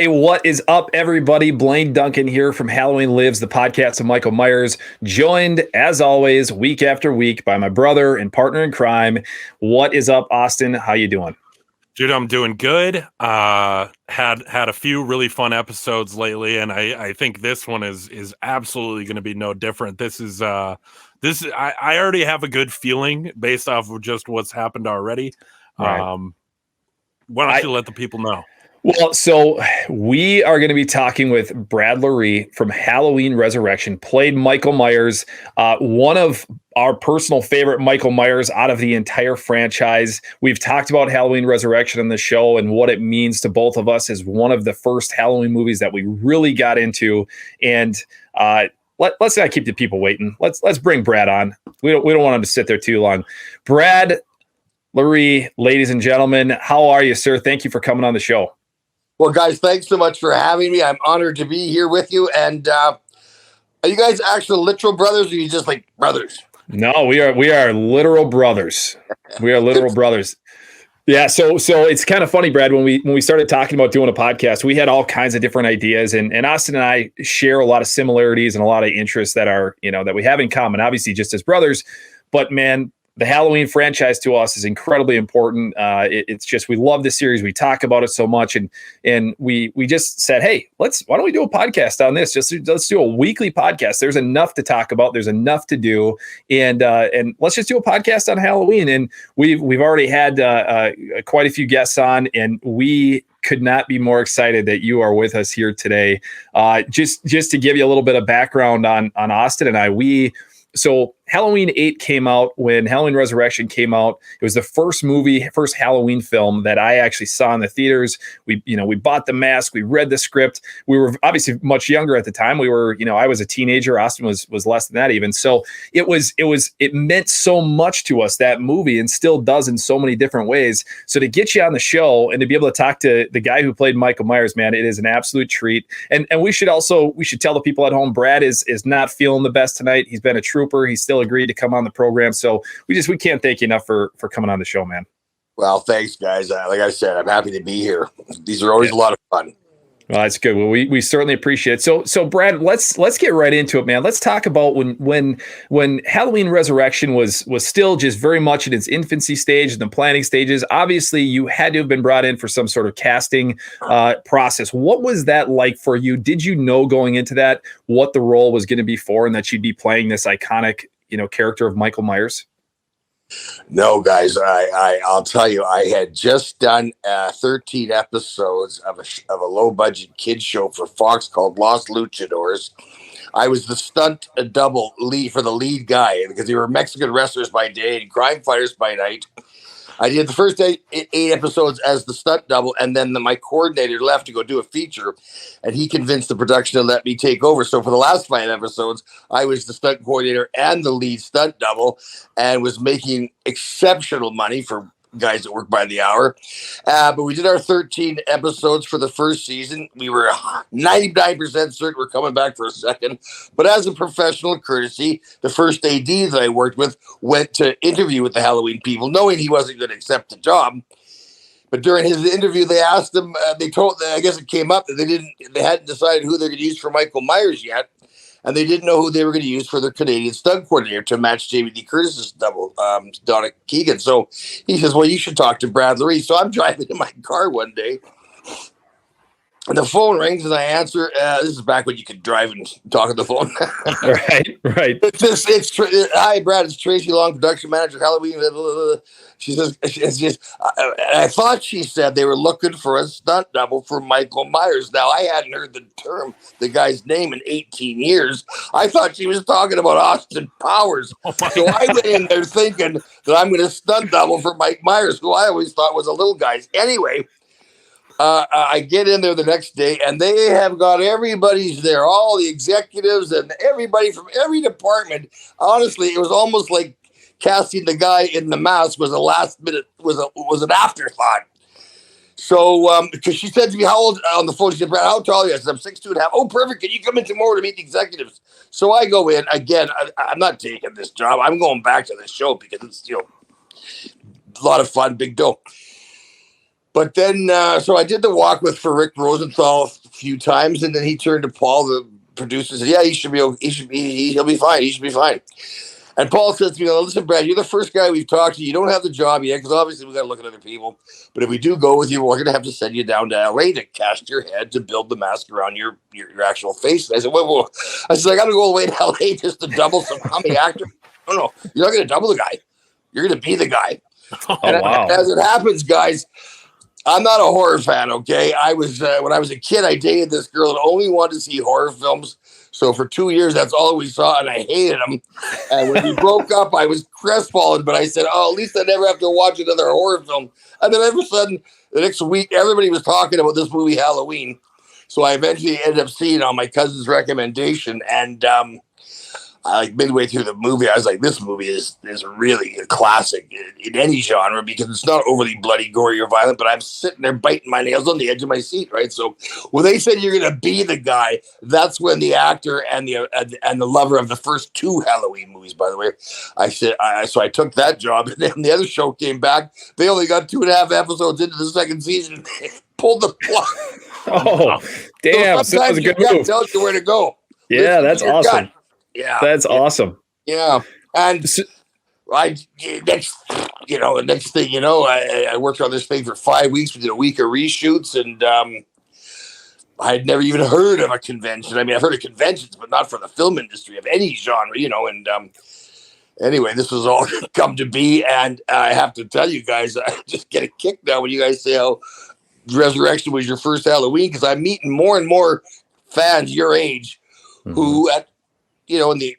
Hey, what is up, everybody? Blaine Duncan here from Halloween Lives, the podcast of Michael Myers, joined, as always, week after week by my brother and partner in crime. What is up, Austin? How you doing? Dude, I'm doing good. Had a few really fun episodes lately, and I think this one is absolutely going to be no different. I already have a good feeling based off of just what's happened already. Right. Why don't you let the people know? Well, so we are going to be talking with Brad Loree from Halloween Resurrection, played Michael Myers, one of our personal favorite Michael Myers out of the entire franchise. We've talked about Halloween Resurrection on the show and what it means to both of us as one of the first Halloween movies that we really got into. And let's not keep the people waiting. Let's bring Brad on. We don't want him to sit there too long. Brad Loree, ladies and gentlemen, how are you, sir? Thank you for coming on the show. Well, guys, thanks so much for having me. I'm honored to be here with you. And are you guys actual literal brothers, or are you just like brothers? No, we are literal brothers. We are literal brothers. Yeah, so it's kind of funny, Brad, when we started talking about doing a podcast, we had all kinds of different ideas, and Austin and I share a lot of similarities and a lot of interests that are, that we have in common, obviously just as brothers. But man, the Halloween franchise to us is incredibly important. It's just, we love this series. We talk about it so much. And we just said, hey, why don't we do a podcast on this? Let's do a weekly podcast. There's enough to talk about. There's enough to do. And let's just do a podcast on Halloween. And we've already had quite a few guests on, and we could not be more excited that you are with us here today. Just to give you a little bit of background on Austin and I, so Halloween 8 came out when Halloween Resurrection came out. It was the first Halloween film that I actually saw in the theaters. We bought the mask, we read the script. We were obviously much younger at the time. I was a teenager. Austin was less than that even. So it meant so much to us, that movie, and still does in so many different ways. So to get you on the show and to be able to talk to the guy who played Michael Myers, man, it is an absolute treat. And we should tell the people at home, Brad is not feeling the best tonight. He's been a trooper. He's still agreed to come on the program. So we can't thank you enough for coming on the show, man. Well, thanks, guys. Like I said, I'm happy to be here. These are always a lot of fun. Well, that's good. Well, we certainly appreciate it. So Brad, let's get right into it, man. Let's talk about when Halloween Resurrection was still just very much in its infancy stage, the planning stages. Obviously, you had to have been brought in for some sort of casting process. What was that like for you? Did you know going into that what the role was going to be for, and that you'd be playing this iconic, character of Michael Myers? No, guys, I'll tell you, I had just done 13 episodes of a low-budget kids show for Fox called Los Luchadors. I was the stunt double lead for the lead guy, because they were Mexican wrestlers by day and crime fighters by night. I did the first eight episodes as the stunt double, and then my coordinator left to go do a feature, and he convinced the production to let me take over. So for the last 5 episodes, I was the stunt coordinator and the lead stunt double, and was making exceptional money for guys that work by the hour. But we did our 13 episodes for the first season. We were 99% certain we're coming back for a second. But as a professional courtesy, the first AD that I worked with went to interview with the Halloween people, knowing he wasn't going to accept the job. But during his interview, they asked him, I guess it came up that they hadn't decided who they're going to use for Michael Myers yet. And they didn't know who they were going to use for their Canadian stunt coordinator to match Jamie Lee Curtis's double, Donna Keegan. So he says, well, you should talk to Brad Loree. So I'm driving in my car one day, and the phone rings, and I answer. This is back when you could drive and talk on the phone. Right. Hi, Brad. It's Tracy Long, production manager, Halloween. Blah, blah, blah. She says, I thought she said they were looking for a stunt double for Michael Myers. Now, I hadn't heard the guy's name in 18 years. I thought she was talking about Austin Powers. So I went in there thinking that I'm going to stunt double for Mike Myers, who I always thought was a little guy. Anyway, I get in there the next day, and they have got everybody's there, all the executives and everybody from every department. Honestly, it was almost like casting the guy in the mask was an afterthought. So, because she said to me, how old on the phone? She said, Brad, how tall are you? I said, I'm 6'2.5". Oh, perfect. Can you come in tomorrow to meet the executives? So I go in again. I'm not taking this job. I'm going back to the show because it's, a lot of fun, big dough. But then, so I did the walk for Rick Rosenthal a few times, and then he turned to Paul, the producer, and said, "Yeah, he'll be fine. He should be fine." And Paul says to me, "Listen, Brad, you're the first guy we've talked to. You don't have the job yet, because obviously we got to look at other people. But if we do go with you, we're going to have to send you down to LA to cast your head to build the mask around your actual face." And I said, "Whoa." I said, "I got to go all the way to LA just to double some comic actor." No, you're not going to double the guy. You're going to be the guy. Oh, wow. As it happens, guys, I'm not a horror fan, okay? I was when I was a kid, I dated this girl that only wanted to see horror films. So for 2 years, that's all we saw, and I hated them. And when we broke up, I was crestfallen, but I said, "Oh, at least I never have to watch another horror film." And then all of a sudden, the next week, everybody was talking about this movie, Halloween. So I eventually ended up seeing it on my cousin's recommendation, and like midway through the movie, I was like, "This movie is really a classic in any genre, because it's not overly bloody, gory, or violent." But I'm sitting there biting my nails on the edge of my seat, right? So when they said you're going to be the guy, that's when the actor and the lover of the first 2 Halloween movies, by the way, I said, so I took that job, and then the other show came back. They only got 2.5 episodes into the second season. They pulled the plug. Oh, damn! So that was a good move. Tell you where to go. Yeah, that's awesome. Gut. Yeah, that's awesome. Yeah, and the next thing you know, I worked on this thing for 5 weeks. We did a week of reshoots, and I had never even heard of a convention. I mean, I've heard of conventions, but not for the film industry of any genre, And anyway, this was all come to be, and I have to tell you guys, I just get a kick now when you guys say how Resurrection was your first Halloween, because I'm meeting more and more fans your age who in the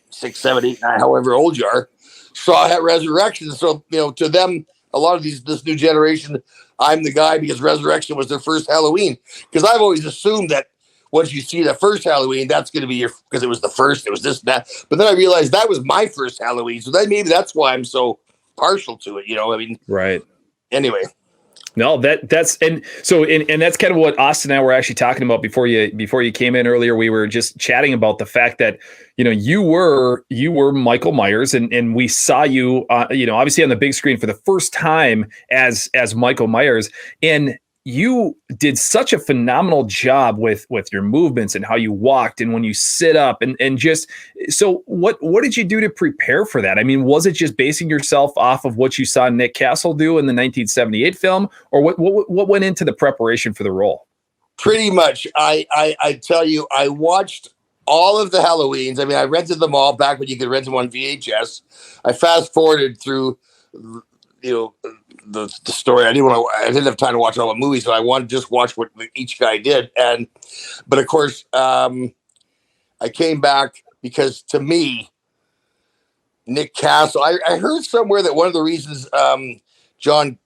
6, 7, 8, 9, however old you are, saw that Resurrection. So, to them, a lot of this new generation, I'm the guy because Resurrection was their first Halloween. Because I've always assumed that once you see the first Halloween, that's going to be because it was the first, it was this and that. But then I realized that was my first Halloween. So then maybe that's why I'm so partial to it, Right. Anyway. No, that's and that's kind of what Austin and I were actually talking about before you came in earlier. We were just chatting about the fact that you were Michael Myers, and we saw you obviously on the big screen for the first time as Michael Myers, and you did such a phenomenal job with your movements and how you walked and when you sit up and just so what did you do to prepare for that? I mean, was it just basing yourself off of what you saw Nick Castle do in the 1978 film, or what went into the preparation for the role? Pretty much. I tell you, I watched all of the Halloweens. I mean, I rented them all back when you could rent them on VHS. I fast forwarded through the story. I didn't have time to watch all the movies, so I wanted to just watch what each guy did. But of course, I came back because, to me, Nick Castle, I heard somewhere that one of the reasons John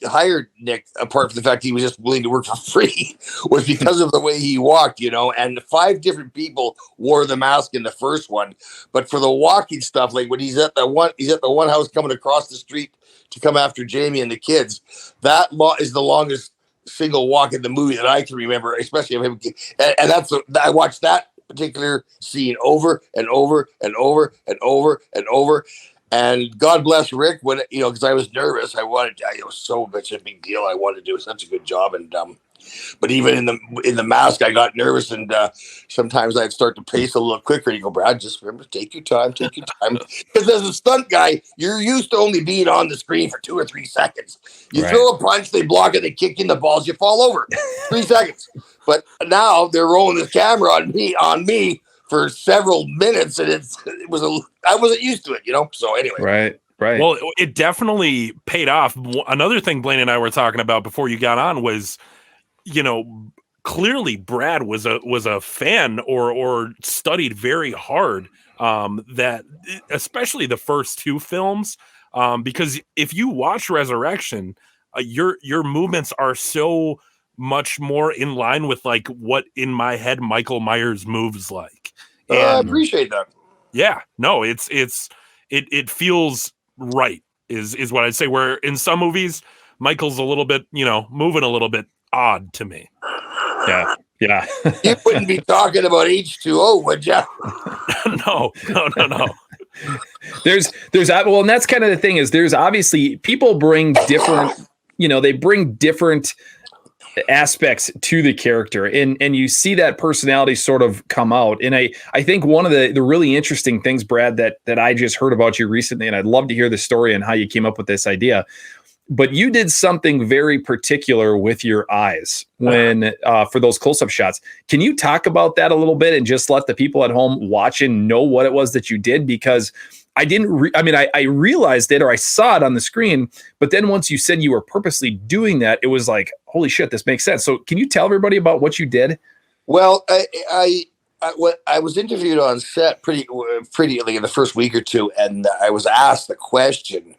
hired Nick, apart from the fact he was just willing to work for free, was because of the way he walked, and 5 different people wore the mask in the first one. But for the walking stuff, like when he's at the one house coming across the street to come after Jamie and the kids, that is the longest single walk in the movie that I can remember, especially of him. And I watched that particular scene over and over and over and over and over. And God bless Rick, when because I was nervous. It was so much a big deal. I wanted to do such a good job, and but even in the mask, I got nervous, and sometimes I'd start to pace a little quicker. And you go, "Brad, just remember, take your time." Because as a stunt guy, you're used to only being on the screen for 2 or 3 seconds. You throw a punch, they block it, they kick you in the balls, you fall over. 3 seconds. But now they're rolling the camera on me for several minutes, and I wasn't used to it, So anyway, right. Well, it definitely paid off. Another thing Blaine and I were talking about before you got on was, clearly Brad was a fan or studied very hard. That especially the first 2 films, because if you watch Resurrection, your movements are so much more in line with like what in my head Michael Myers moves like. And I appreciate that. Yeah, no, it feels right is what I'd say. Where in some movies, Michael's a little bit, moving a little bit odd to me. Yeah. You wouldn't be talking about H2O, would you? No. There's and that's kind of the thing is there's obviously people bring different they bring different aspects to the character, and you see that personality sort of come out. And I think one of the really interesting things, Brad, that I just heard about you recently, and I'd love to hear the story and how you came up with this idea, but you did something very particular with your eyes when for those close-up shots. Can you talk about that a little bit and just let the people at home watching know what it was that you did? Because I didn't, I realized it, or I saw it on the screen, but then once you said you were purposely doing that, it was like, holy shit, this makes sense. So can you tell everybody about what you did? Well, I was interviewed on set pretty like in the first week or two, and I was asked the question,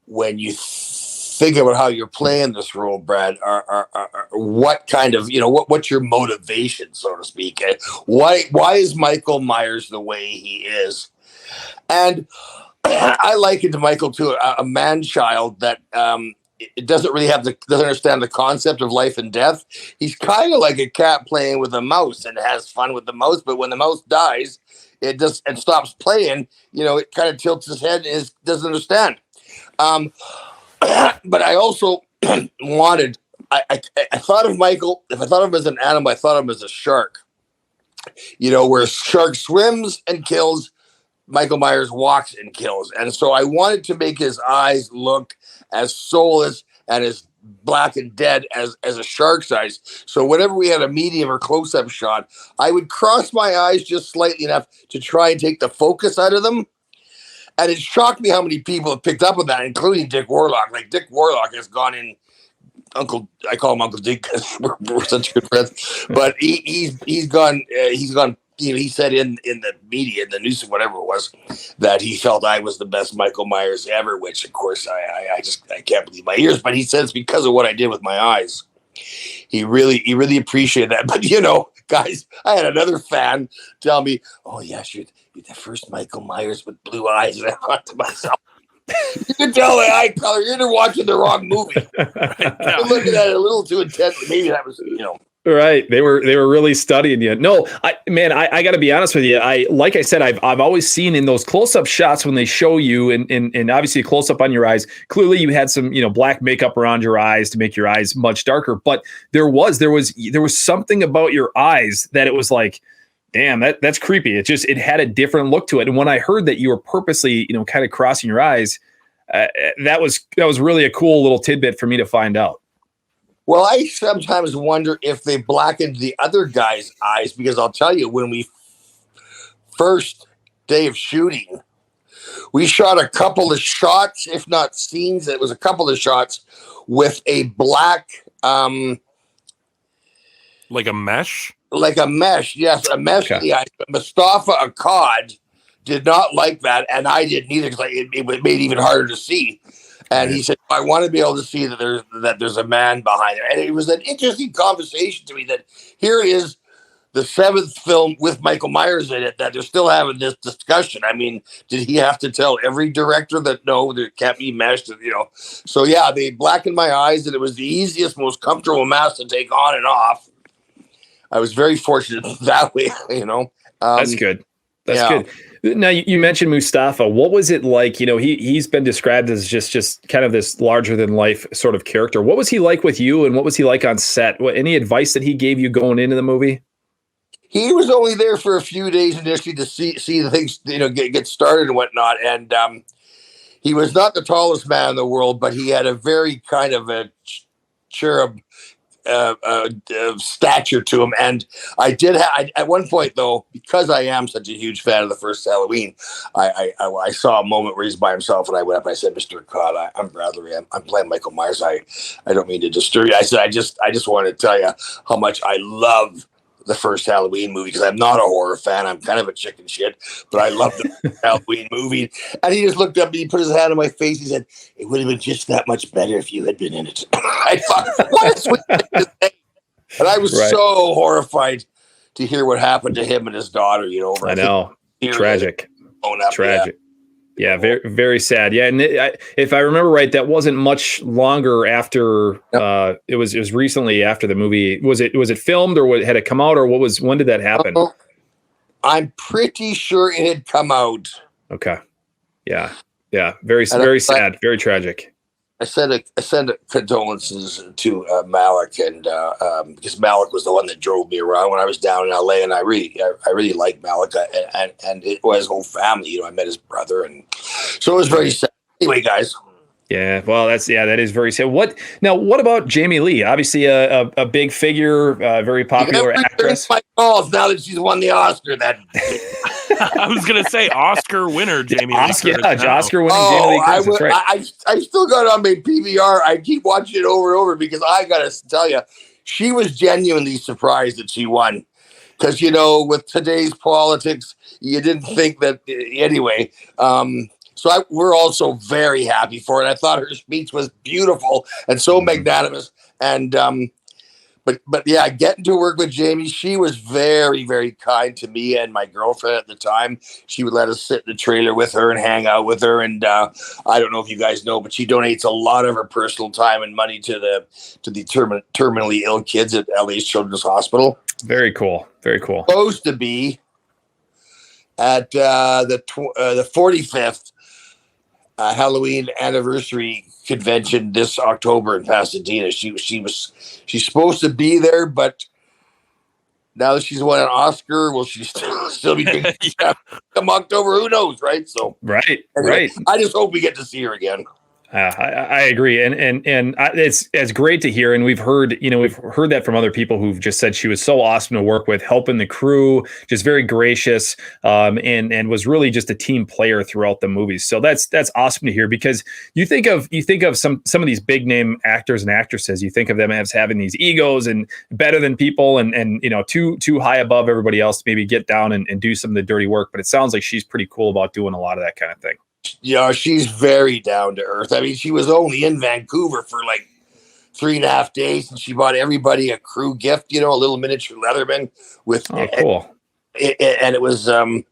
when you think about how you're playing this role, Brad, are what kind of, what's your motivation, so to speak? Why is Michael Myers the way he is? And I likened Michael to a man-child that it doesn't really doesn't understand the concept of life and death. He's kind of like a cat playing with a mouse and has fun with the mouse, but when the mouse dies, it just and stops playing, it kind of tilts his head and doesn't understand. But I also wanted, I thought of Michael, if I thought of him as an animal, I thought of him as a shark. Where a shark swims and kills, Michael Myers walks and kills. And so I wanted to make his eyes look as soulless and as black and dead as a shark's eyes. So whenever we had a medium or close-up shot, I would cross my eyes just slightly enough to try and take the focus out of them. And it shocked me how many people have picked up on that, including Dick Warlock. Like, Dick Warlock has gone in, I call him Uncle Dick because we're such good friends. But he's gone, he said in the media, in the news, whatever it was, that he felt I was the best Michael Myers ever, which, of course, I can't believe my ears. But he said it's because of what I did with my eyes. He really appreciated that. But, guys, I had another fan tell me, oh, yeah, you're the first Michael Myers with blue eyes. And I thought to myself, you can tell the eye color. You're either watching the wrong movie. You're looking at it a little too intensely. Maybe that was, Right. They were really studying you. No, I got to be honest with you. Like I said, I've always seen in those close-up shots when they show you and obviously a close-up on your eyes, clearly you had some, black makeup around your eyes to make your eyes much darker. But there was something about your eyes that it was like, damn, that's creepy. It had a different look to it. And when I heard that you were purposely, kind of crossing your eyes, that was really a cool little tidbit for me to find out. Well, I sometimes wonder if they blackened the other guy's eyes, because I'll tell you, when we first day of shooting, we shot a couple of shots, if not scenes. It was a couple of shots with a black, like a mesh. Yes, a mesh. Okay. Yeah, Mustafa Akkad did not like that, and I didn't either, because it made it even harder to see. And he said, I want to be able to see that there's a man behind it. And it was an interesting conversation to me that here is the 7th film with Michael Myers in it, that they're still having this discussion. I mean, did he have to tell every director that, no, there can't be meshed, So, yeah, they blackened my eyes, and it was the easiest, most comfortable mask to take on and off. I was very fortunate that way, That's good. That's yeah. good. Now, you mentioned Mustafa. What was it like? He's been described as just kind of this larger than life sort of character. What was he like with you, and what was he like on set? Any advice that he gave you going into the movie? He was only there for a few days initially to see the things, get started and whatnot. And he was not the tallest man in the world, but he had a very kind of a cherub stature to him. And I did at one point, though, because I am such a huge fan of the first Halloween, I saw a moment where he's by himself, and I went up and I said, Mr. Akkad, I'm Brad Loree. I'm playing Michael Myers. I don't mean to disturb you. I said, I just wanted to tell you how much I love the first Halloween movie, because I'm not a horror fan. I'm kind of a chicken shit, but I love the Halloween movie. And he just looked up and he put his hand on my face. He said, it would have been just that much better if you had been in it. I thought, what a sweet thing to say. And I was so horrified to hear what happened to him and his daughter, I know. Tragic. Tragic. Yeah, very, very sad. Yeah, and if I remember right, that wasn't much longer after. It was recently after the movie. Was it filmed, or had it come out, or when did that happen? I'm pretty sure it had come out. Okay. Yeah. Very sad. Very tragic. I sent condolences to Malik, and because Malik was the one that drove me around when I was down in LA, and I really like Malik, and it was his whole family. You know, I met his brother, and so it was very sad. Anyway, guys. Yeah, well, that is very sad. What about Jamie Lee? Obviously, a big figure, very popular actress. My calls now that she's won the Oscar. That I was gonna say Oscar winner Jamie Lee. Oscar winning Jamie Lee Curtis. That's right. I still got it on my PVR. I keep watching it over and over because I gotta tell you, she was genuinely surprised that she won. Because with today's politics, you didn't think that anyway. So we're also very happy for it. I thought her speech was beautiful and so magnanimous. And but yeah, getting to work with Jamie, she was very, very kind to me and my girlfriend at the time. She would let us sit in the trailer with her and hang out with her. And I don't know if you guys know, but she donates a lot of her personal time and money to the terminally ill kids at LA's Children's Hospital. Very cool. Very cool. Supposed to be at the 45th Halloween anniversary convention this October in Pasadena. She's supposed to be there, but now that she's won an Oscar, will she still be doing come October? Who knows, right? So right. I just hope we get to see her again. I agree, and it's great to hear, and we've heard that from other people who've just said she was so awesome to work with, helping the crew, just very gracious, and was really just a team player throughout the movies. So that's awesome to hear, because you think of some of these big name actors and actresses, you think of them as having these egos and better than people, and too high above everybody else to maybe get down and do some of the dirty work. But it sounds like she's pretty cool about doing a lot of that kind of thing. Yeah, she's very down to earth. I mean, she was only in Vancouver for like 3.5 days, and she bought everybody a crew gift, a little miniature Leatherman with. Oh, cool! And it was engraved.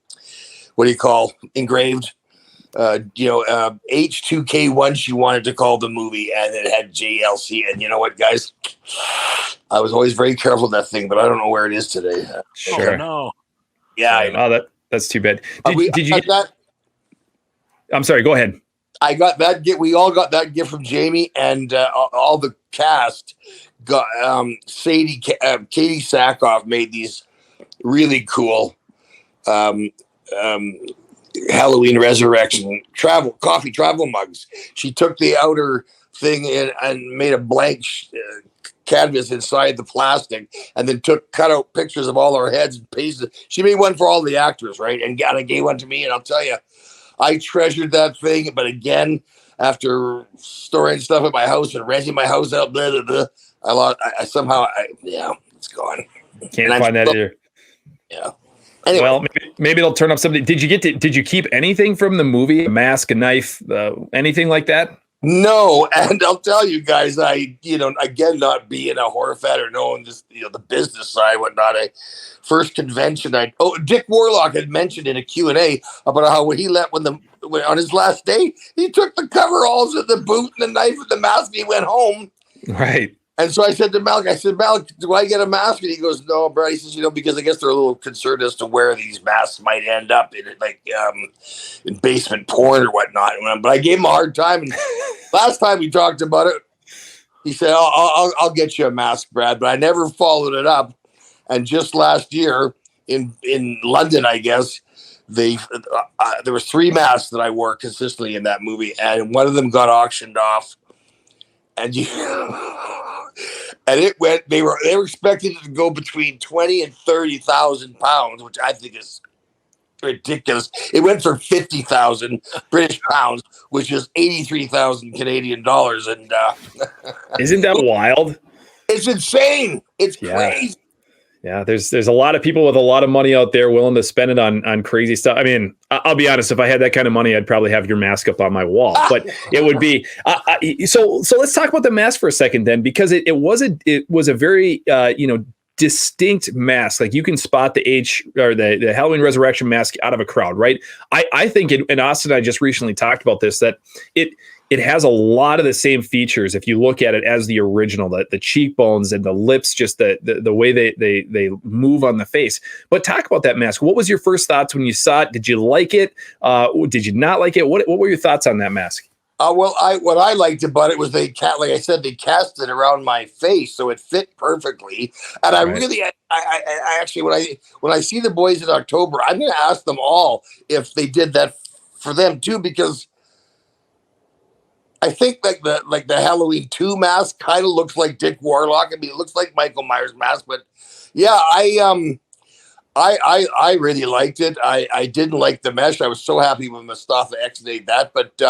H2K1. She wanted to call the movie, and it had JLC. And you know what, guys? I was always very careful of that thing, but I don't know where it is today. Sure. Oh, no. Yeah. Oh, that's too bad. Did you? That? I'm sorry. Go ahead. I got that gift. We all got that gift from Jamie, and all the cast got. Katie Sackhoff made these really cool Halloween Resurrection coffee travel mugs. She took the outer thing and made a blank canvas inside the plastic, and then cut out pictures of all our heads and pasted. She made one for all the actors, right? And gave one to me, and I'll tell you, I treasured that thing, but again, after storing stuff at my house and renting my house out, blah, blah, blah, it's gone. Can't find that either. Yeah. Anyway. Well, maybe it'll turn up something. Did you keep anything from the movie? A mask, a knife, anything like that? No, and I'll tell you guys, again, not being a horror fan or knowing this, the business side, whatnot. First convention, Dick Warlock had mentioned in a Q&A about how when on his last day, he took the coveralls and the boot and the knife and the mask, and he went home. Right. And so I said to Malik, Malik, do I get a mask? And he goes, no, Brad. He says, because I guess they're a little concerned as to where these masks might end up in basement porn or whatnot. But I gave him a hard time. And last time we talked about it, he said, I'll get you a mask, Brad. But I never followed it up. And just last year in London, I guess, there were 3 masks that I wore consistently in that movie. And one of them got auctioned off. And it went. They were expecting it to go between 20 and 30,000 pounds, which I think is ridiculous. It went for 50,000 British pounds, which is 83,000 Canadian dollars. And isn't that wild? It's insane. It's crazy. Yeah, there's a lot of people with a lot of money out there willing to spend it on crazy stuff. I mean, I'll be honest, if I had that kind of money, I'd probably have your mask up on my wall. But it would be so let's talk about the mask for a second then, because it was a very distinct mask. Like, you can spot the the Halloween Resurrection mask out of a crowd, right? I think and Austin and I just recently talked about this, that it has a lot of the same features if you look at it as the original, the cheekbones and the lips, just the way they move on the face. But talk about that mask. What was your first thoughts when you saw it? Did you like it? Did you not like it? What were your thoughts on that mask? What I liked about it was like I said, they cast it around my face, so it fit perfectly. And I actually, when I see the boys in October, I'm going to ask them all if they did that for them too, because I think the Halloween 2 mask kind of looks like Dick Warlock. I mean, it looks like Michael Myers mask, but yeah, I really liked it. I didn't like the mesh. I was so happy when Mustafa exited that, but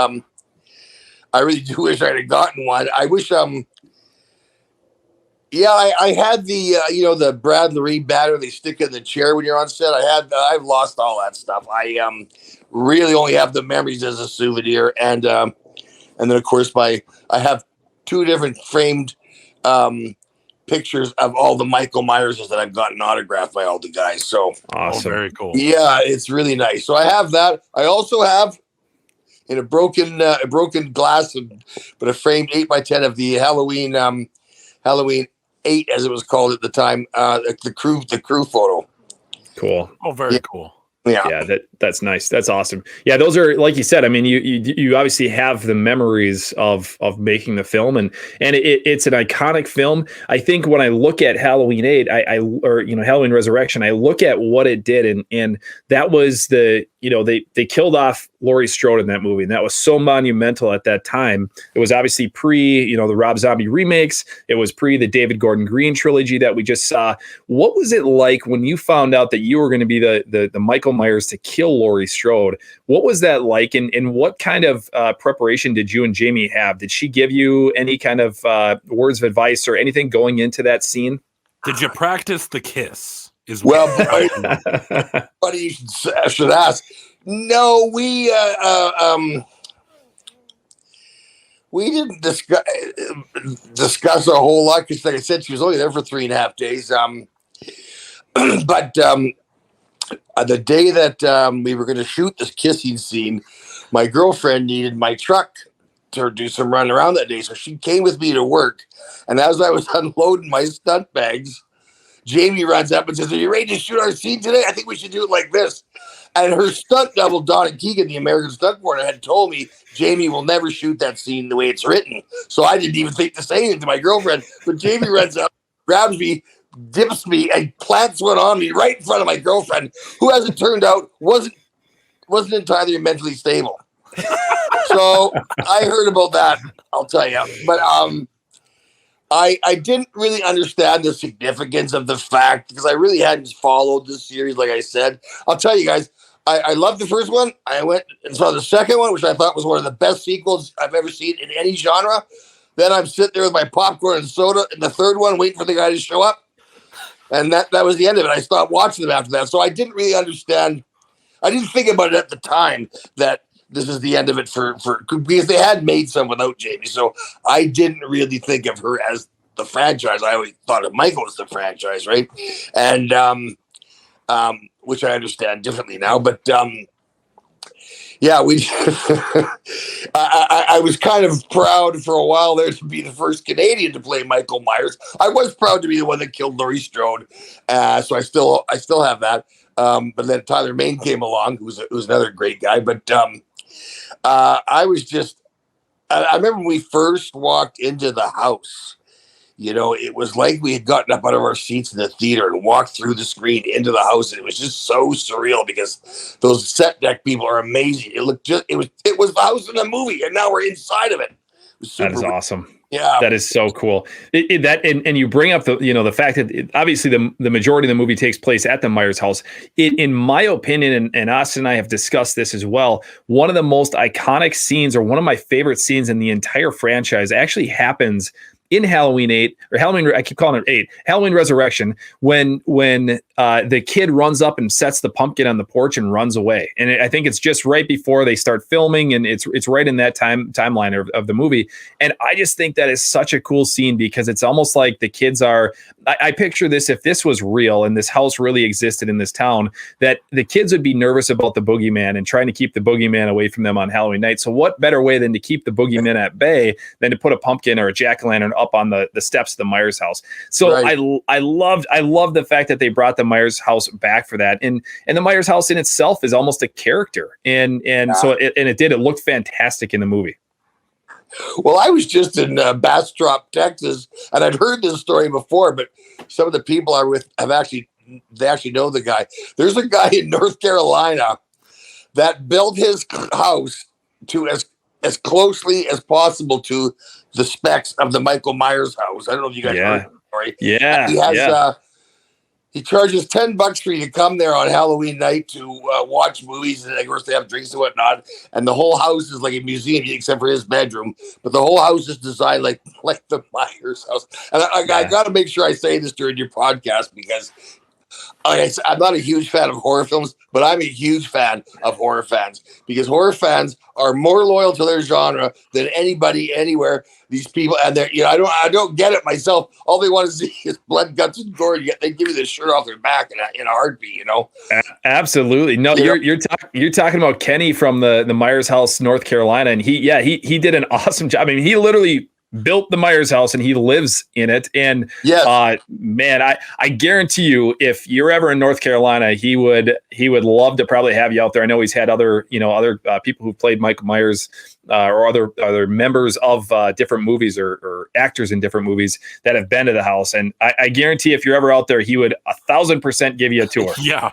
I really do wish I'd have gotten one. I wish, I had the, the Brad Loree batter they stick in the chair when you're on set. I've lost all that stuff. I really only have the memories as a souvenir. And then of course I have 2 different framed pictures of all the Michael Myerses that I've gotten autographed by all the guys. So awesome. Very cool. Yeah, it's really nice. So I have that. I also have in a broken glass, but a framed 8x10 of the Halloween 8, as it was called at the time, the crew photo. Cool. Oh, very cool. Yeah, that's nice. That's awesome. Yeah, those are, like you said, I mean, you obviously have the memories of making the film, and it's an iconic film. I think when I look at Halloween 8, Halloween Resurrection, I look at what it did, and that was they killed off Laurie Strode in that movie, and that was so monumental at that time. It was obviously pre, the Rob Zombie remakes. It was pre the David Gordon Green trilogy that we just saw. What was it like when you found out that you were going to be the Michael Myers to kill Laurie Strode? What was that like, and what kind of preparation did you and Jamie have? Did she give you any kind of words of advice or anything going into that scene? Did you practice the kiss? Buddy, you should ask. No, we didn't discuss a whole lot because, like I said, she was only there for 3.5 days. But the day that we were going to shoot this kissing scene, my girlfriend needed my truck to do some run around that day, so she came with me to work. And as I was unloading my stunt bags, Jamie runs up and says, "Are you ready to shoot our scene today? I think we should do it like this." And her stunt double, Donna Keegan, the American stunt coordinator, had told me Jamie will never shoot that scene the way it's written. So I didn't even think to say anything to my girlfriend. But Jamie runs up, grabs me, dips me, and plants one on me right in front of my girlfriend, who, as it turned out, wasn't entirely mentally stable. So I heard about that, I'll tell you. But I didn't really understand the significance of the fact, because I really hadn't followed this series, like I said. I'll tell you guys, I loved the first one. I went and saw the second one, which I thought was one of the best sequels I've ever seen in any genre. Then I'm sitting there with my popcorn and soda in the third one, waiting for the guy to show up. And that was the end of it. I stopped watching them after that. So I didn't really understand. I didn't think about it at the time that this is the end of it for because they had made some without Jamie. So I didn't really think of her as the franchise. I always thought of Michael as the franchise, right? And which I understand differently now. But yeah, we. I was kind of proud for a while there to be the first Canadian to play Michael Myers. I was proud to be the one that killed Laurie Strode, so I still have that. But then Tyler Mane came along, who's another great guy. But I was just. I remember when we first walked into the house. It was like we had gotten up out of our seats in the theater and walked through the screen into the house. And it was just so surreal because those set deck people are amazing. It was the house in the movie, and now we're inside of it. That is awesome. Yeah, that is so cool. And you bring up the fact that obviously the majority of the movie takes place at the Myers house. In my opinion, and Austin and I have discussed this as well, one of the most iconic scenes, or one of my favorite scenes in the entire franchise, actually happens in Halloween 8, or Halloween, I keep calling it 8, Halloween Resurrection, when the kid runs up and sets the pumpkin on the porch and runs away. And I think it's just right before they start filming, and it's right in that timeline of the movie. And I just think that is such a cool scene, because it's almost like the kids are, I picture this, if this was real and this house really existed in this town, that the kids would be nervous about the boogeyman and trying to keep the boogeyman away from them on Halloween night. So what better way than to keep the boogeyman at bay than to put a pumpkin or a jack-o'-lantern up on the steps of the Myers house. So right. I love the fact that they brought the Myers house back for that. And the Myers house in itself is almost a character. And so it looked fantastic in the movie. Well, I was just in Bastrop, Texas, and I'd heard this story before, but some of the people I'm with they actually know the guy. There's a guy in North Carolina that built his house to as closely as possible to the specs of the Michael Myers house. I don't know if you guys heard the story. Yeah. He has he charges $10 for you to come there on Halloween night to watch movies, and of course they have drinks and whatnot. And the whole house is like a museum, except for his bedroom. But the whole house is designed like the Myers house. And I got to make sure I say this during your podcast because I'm not a huge fan of horror films, but I'm a huge fan of horror fans because horror fans are more loyal to their genre than anybody anywhere. These people, and they're, I don't get it myself. All they want to see is blood, guts, and gore. Yet they give you the shirt off their back in a heartbeat. Absolutely. No, you're talking about Kenny from the Myers house, North Carolina, and he did an awesome job. I mean, he literally built the Myers house and he lives in it. And man, I guarantee you, if you're ever in North Carolina, he would love to probably have you out there. I know he's had other people who played Michael Myers or other members of different movies or actors in different movies that have been to the house. And I guarantee if you're ever out there, he would 1,000% give you a tour. Yeah.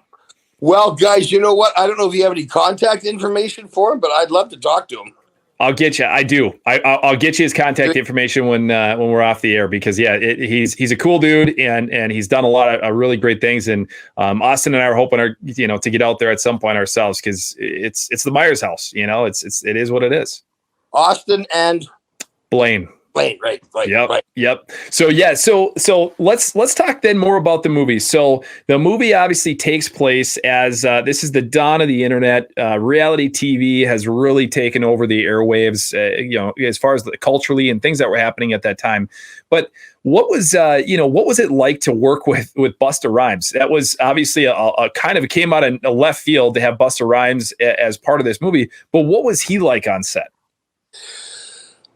Well, guys, you know what? I don't know if you have any contact information for him, but I'd love to talk to him. I'll get you. I do. I'll get you his contact information when we're off the air because he's a cool dude and he's done a lot of really great things. And Austin and I are hoping to get out there at some point ourselves because it's the Myers house. It is what it is. Austin and Blaine. Right. Yep. So let's talk then more about the movie. So the movie obviously takes place as this is the dawn of the internet. Reality TV has really taken over the airwaves, as far as culturally and things that were happening at that time. But what was it like to work with Busta Rhymes? That was obviously a kind of came out of left field to have Busta Rhymes as part of this movie. But what was he like on set?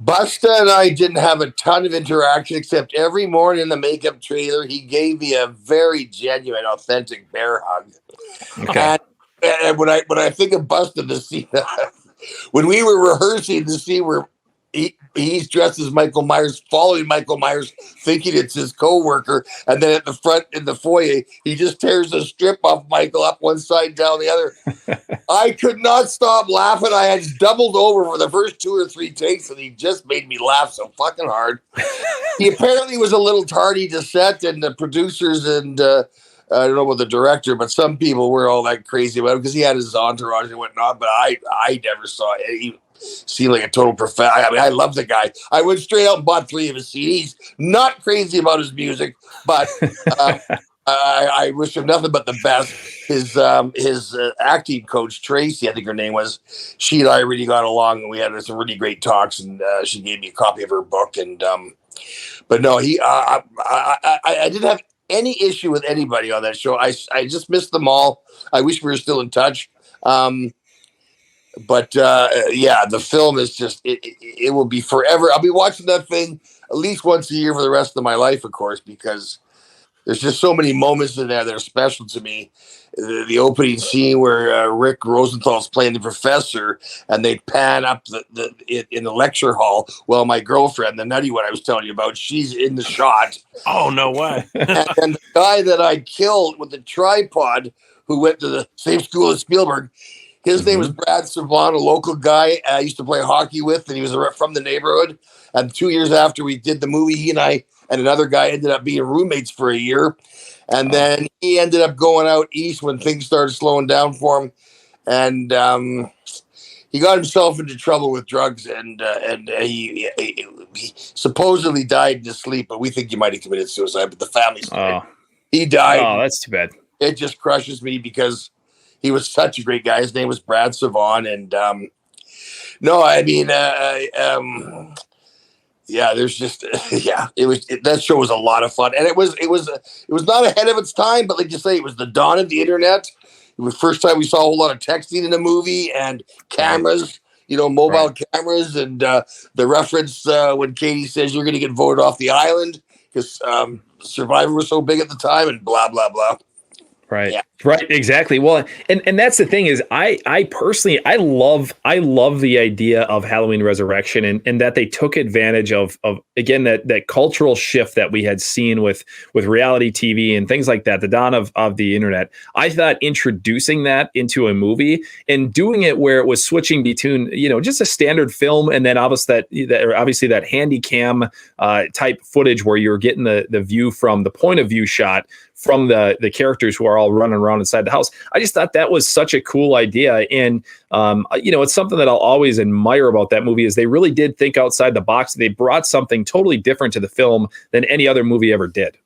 Busta and I didn't have a ton of interaction, except every morning in the makeup trailer, he gave me a very genuine, authentic bear hug. Okay. And when I think of Busta, the scene, when we were rehearsing the scene where he's dressed as Michael Myers, following Michael Myers, thinking it's his co-worker, and then at the front in the foyer, he just tears a strip off Michael up one side, down the other. I could not stop laughing. I had doubled over for the first 2 or 3 takes, and he just made me laugh so fucking hard. He apparently was a little tardy to set, and the producers and I don't know about the director, but some people were all that crazy about him because he had his entourage and whatnot. But I never saw it. He seemed like a total professional. I mean, I love the guy. I went straight out and bought 3 of his CDs. Not crazy about his music, but I wish him nothing but the best. His acting coach, Tracy, I think her name was, she and I really got along, and we had some really great talks, and she gave me a copy of her book. And but no, I didn't have any issue with anybody on that show. I just missed them all. I wish we were still in touch. But the film is just, it will be forever. I'll be watching that thing at least once a year for the rest of my life, of course, because there's just so many moments in there that are special to me. The opening scene where Rick Rosenthal's playing the professor, and they pan up in the lecture hall. Well, my girlfriend, the nutty one I was telling you about, she's in the shot. Oh, no way. and the guy that I killed with the tripod, who went to the same school as Spielberg, his name was Brad Savon, a local guy I used to play hockey with, and he was from the neighborhood. And 2 years after we did the movie, he and I and another guy ended up being roommates for a year. And then he ended up going out east when things started slowing down for him. And he got himself into trouble with drugs, and he supposedly died in his sleep, but we think he might have committed suicide, but the family's he died. Oh, that's too bad. It just crushes me because he was such a great guy. His name was Brad Savon. And no, I mean, there's just, that show was a lot of fun. And it was not ahead of its time, but like you say, it was the dawn of the internet. It was the first time we saw a whole lot of texting in a movie and cameras, mobile cameras. And the reference when Katie says you're going to get voted off the island because Survivor was so big at the time and blah, blah, blah. Right. Right, exactly. Well, and that's the thing is I personally I love the idea of Halloween Resurrection and that they took advantage of again that cultural shift that we had seen with reality TV and things like that, the dawn of the internet. I thought introducing that into a movie and doing it where it was switching between, just a standard film and then obviously that handy cam type footage where you're getting the view from the point of view shot from the characters who are all running around inside the house. I just thought that was such a cool idea. And, it's something that I'll always admire about that movie is they really did think outside the box. They brought something totally different to the film than any other movie ever did.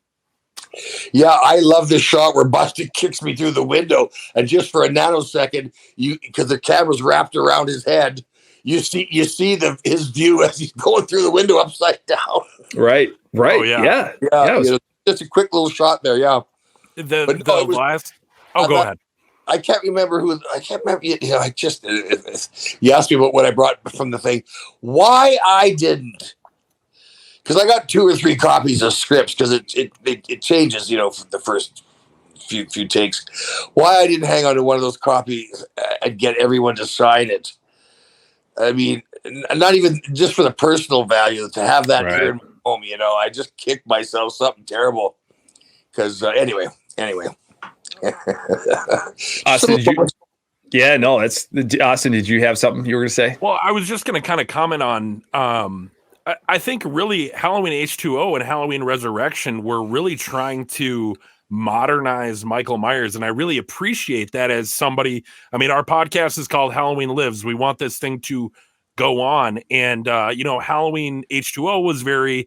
Yeah, I love the shot where Busta kicks me through the window. And just for a nanosecond, because the camera's wrapped around his head, you see his view as he's going through the window upside down. Right. Oh, yeah. Yeah. Just a quick little shot there, yeah. Go ahead. I can't remember who. I can't remember. I just you asked me about what I brought from the thing. Why I didn't? Because I got 2 or 3 copies of scripts because it changes, for the first few takes. Why I didn't hang on to one of those copies and get everyone to sign it? I mean, not even just for the personal value to have that here in my home. I just kicked myself something terrible. Because anyway. Austin, Austin, did you have something you were going to say? Well, I was just going to kind of comment on, I think really Halloween H2O and Halloween Resurrection were really trying to modernize Michael Myers. And I really appreciate that as somebody, our podcast is called Halloween Lives. We want this thing to go on. And, Halloween H2O was very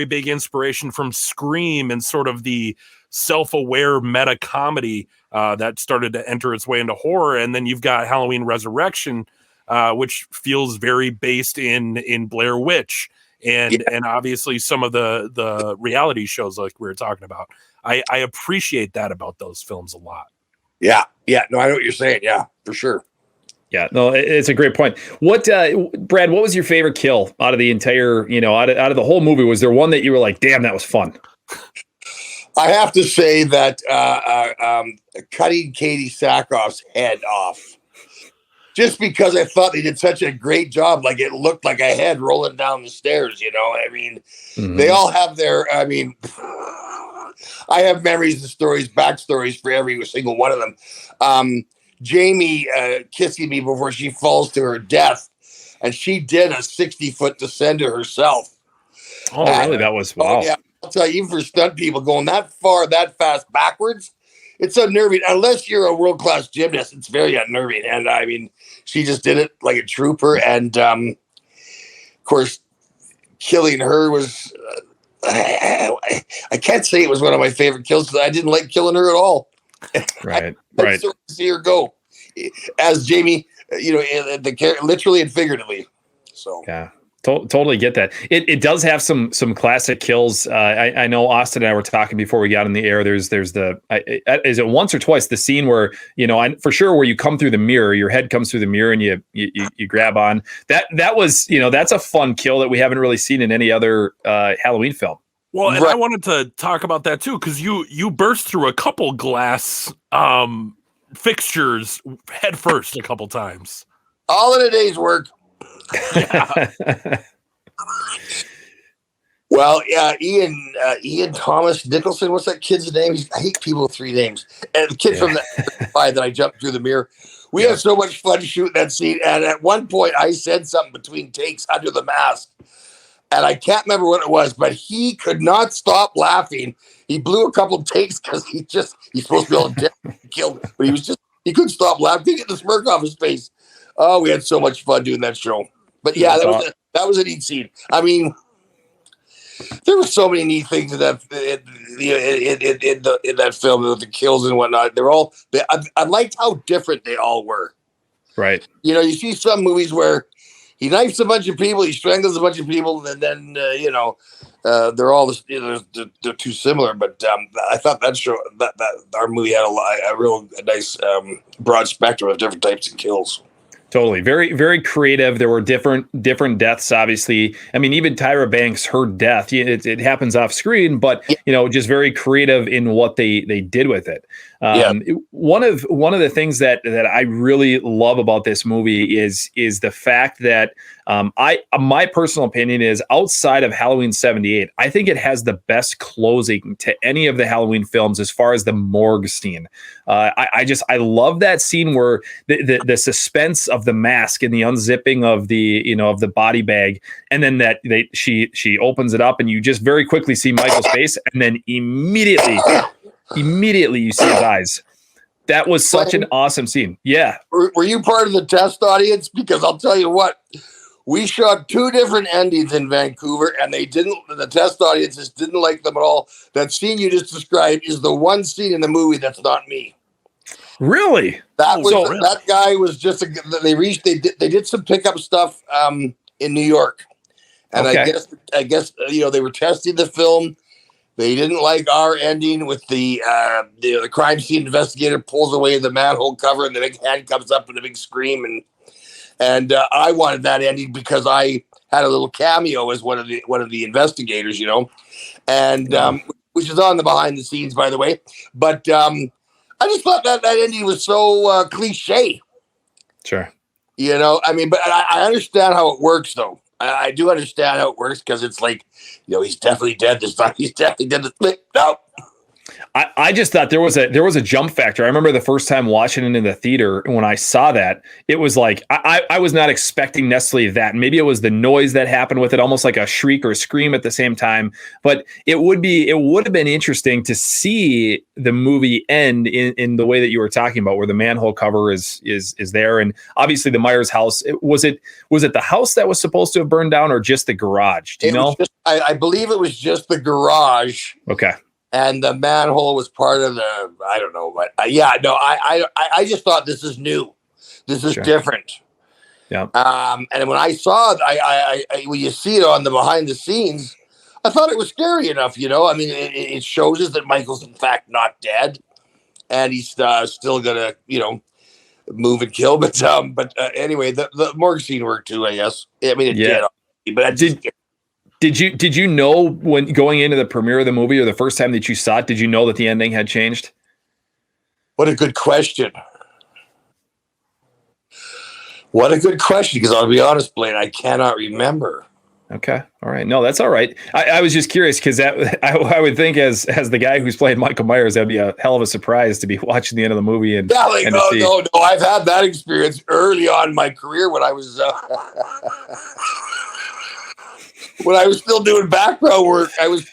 big inspiration from Scream and sort of the self-aware meta comedy that started to enter its way into horror. And then you've got Halloween Resurrection, which feels very based in Blair Witch and obviously some of the reality shows like we were talking about. I appreciate that about those films a lot. Yeah. No, I know what you're saying. Yeah, for sure. Yeah, no, it's a great point. What, Brad, what was your favorite kill out of the entire, out of the whole movie? Was there one that you were like, damn, that was fun? I have to say that cutting Katie Sackhoff's head off, just because I thought they did such a great job. Like it looked like a head rolling down the stairs, They all have their, I have memories and stories, backstories for every single one of them. Jamie kissing me before she falls to her death, and she did a 60-foot descender herself. Oh, really? That was wow. Yeah, I'll tell you, even for stunt people going that far, that fast backwards, it's unnerving. Unless you're a world-class gymnast, it's very unnerving. And she just did it like a trooper. And of course, killing her was. I can't say it was one of my favorite kills because I didn't like killing her at all. Right. I sort of see her go as Jamie, literally and figuratively. So yeah, totally get that. It does have some classic kills. I know Austin and I were talking before we got in the air. There's is it once or twice the scene where for sure where you come through the mirror, your head comes through the mirror and you grab on that was that's a fun kill that we haven't really seen in any other Halloween film. Well, and I wanted to talk about that too, because you burst through a couple glass fixtures head first a couple times. All in a day's work. Yeah. Well, Ian Thomas Nicholson. What's that kid's name? I hate people with 3 names. And the kid from the that I jumped through the mirror. We had so much fun shooting that scene. And at one point, I said something between takes under the mask. And I can't remember what it was, but he could not stop laughing. He blew a couple of takes because he's supposed to be able to kill, but he couldn't stop laughing. He get the smirk off his face. Oh, we had so much fun doing that show. But yeah, that was a neat scene. There were so many neat things in that in that film with the kills and whatnot. I liked how different they all were. Right. You see some movies where he knifes a bunch of people, he strangles a bunch of people, and then they're all they're too similar. But I thought that show that our movie had a real nice broad spectrum of different types of kills. Totally. Very, very creative. There were different deaths, obviously. I mean, even Tyra Banks, her death, it happens off screen, but just very creative in what they did with it. One of the things that I really love about this movie is the fact that my personal opinion is, outside of Halloween 78, I think it has the best closing to any of the Halloween films as far as the morgue scene. I love that scene where the suspense of the mask and the unzipping of the body bag, and then she opens it up and you just very quickly see Michael's face, and then immediately you see his eyes. That was such an awesome scene. Yeah. Were you part of the test audience? Because I'll tell you what, we shot 2 different endings in Vancouver, and the test audiences didn't like them at all. That scene you just described is the one scene in the movie that's not me. Really? That guy was just they did some pickup stuff in New York, and I guess they were testing the film. They didn't like our ending with the crime scene investigator pulls away the manhole cover and the big hand comes up with a big scream, and I wanted that ending because I had a little cameo as one of the investigators, and which is on the behind the scenes, by the way. But I just thought that ending was so cliche. Sure. I mean, but I understand how it works, though. I do understand how it works, because it's like, he's definitely dead this time. He's definitely dead this time. No. I just thought there was a jump factor. I remember the first time watching it in the theater, and when I saw that, it was like I was not expecting necessarily that. Maybe it was the noise that happened with it, almost like a shriek or a scream at the same time. But it would have been interesting to see the movie end in the way that you were talking about, where the manhole cover is there, and obviously the Myers house. Was it the house that was supposed to have burned down, or just the garage? Do you know? I believe it was just the garage. Okay. And the manhole was part of I don't know, but I just thought, this is new. This is different. Yeah. And when I saw it, when you see it on the behind the scenes, I thought it was scary enough, I mean, it shows us that Michael's in fact not dead, and he's still gonna, move and kill. But anyway, the morgue scene worked too, I guess. I mean, it did, but I just. Did you know, when going into the premiere of the movie, or the first time that you saw it, did you know that the ending had changed? What a good question. Because I'll be honest, Blaine, I cannot remember. Okay. All right. No, that's all right. I was just curious, because I would think as the guy who's playing Michael Myers, that'd be a hell of a surprise to be watching the end of the movie. No, I've had that experience early on in my career when I was when I was still doing background work. I was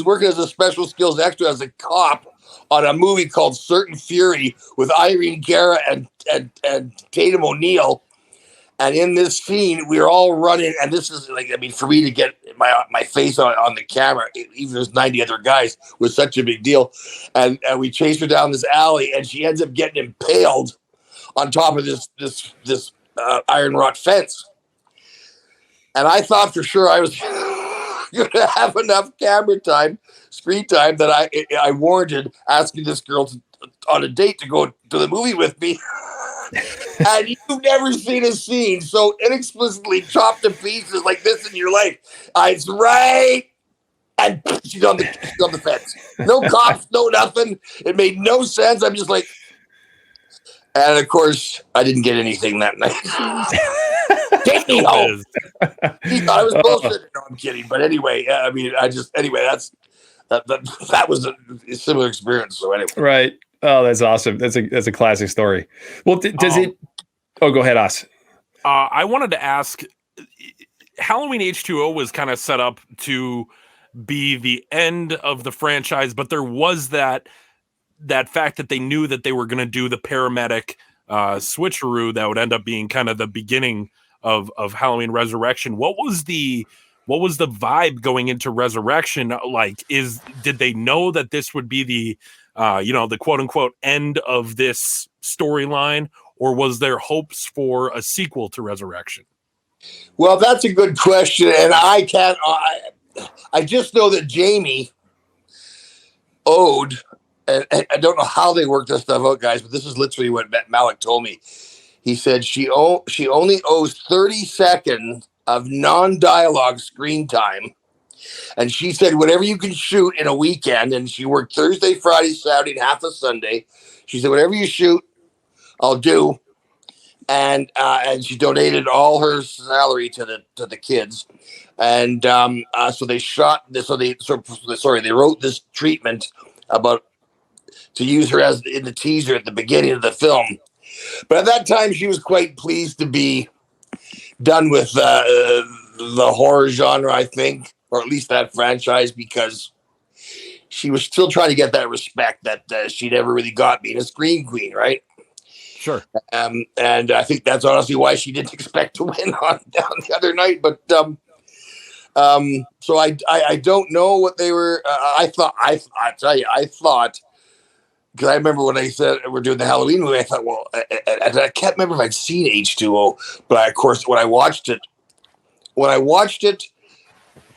working as a special skills extra as a cop on a movie called Certain Fury with Irene Guerra and Tatum O'Neal. And in this scene, we were all running, and this is for me to get my face on the camera, even there's 90 other guys, was such a big deal. And we chased her down this alley, and she ends up getting impaled on top of this iron rod fence. And I thought for sure I was going to have enough screen time, that I warranted asking this girl on a date to go to the movie with me. And you've never seen a scene so inexplicably chopped to pieces like this in your life. It's right. And she's on the fence. No cops, no nothing. It made no sense. I'm just like, and of course, I didn't get anything that night. Take me home. He thought I was bullshit. No, I'm kidding. But anyway, I mean, that was a similar experience. So anyway, right. Oh, that's awesome. That's a classic story. Well, does it? Oh, go ahead, Os. I wanted to ask. Halloween H2O was kind of set up to be the end of the franchise, but there was that fact that they knew that they were going to do the paramedic switcheroo that would end up being kind of the beginning of Halloween Resurrection. What was the vibe going into Resurrection? Like, did they know that this would be the the quote unquote end of this storyline, or was there hopes for a sequel to Resurrection? Well, that's a good question, and I just know that Jamie owed, and I don't know how they worked this stuff out, guys, but this is literally what Malik told me. He said she only owes 30 seconds of non-dialogue screen time. And she said, whatever you can shoot in a weekend, and she worked Thursday, Friday, Saturday, and half a Sunday. She said, whatever you shoot, I'll do. And she donated all her salary to the kids. And so they shot this. They wrote this treatment about to use her as in the teaser at the beginning of the film. But at that time, she was quite pleased to be done with the horror genre, I think, or at least that franchise, because she was still trying to get that respect that she never really got being a scream queen, right? Sure. And I think that's honestly why she didn't expect to win on the other night. But so I don't know what they were. I thought, because I remember when I said we're doing the Halloween movie, I thought, well, I can't remember if I'd seen H2O, but of course, when I watched it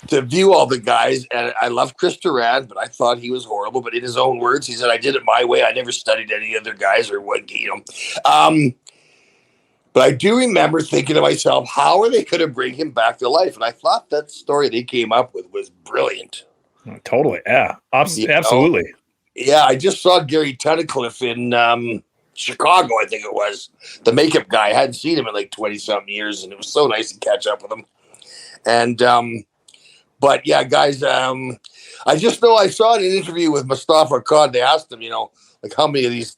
to view all the guys, and I love Chris Duran, but I thought he was horrible. But in his own words, he said, I did it my way. I never studied any other guys or what, but I do remember thinking to myself, how are they going to bring him back to life? And I thought that story they came up with was brilliant. Totally. Yeah, absolutely. Yeah, I just saw Gary Tunnicliffe in Chicago, I think it was, the makeup guy. I hadn't seen him in like 20-something years, and it was so nice to catch up with him. And, but yeah, guys, I just know I saw an interview with Mustafa Khan. They asked him, like how many of these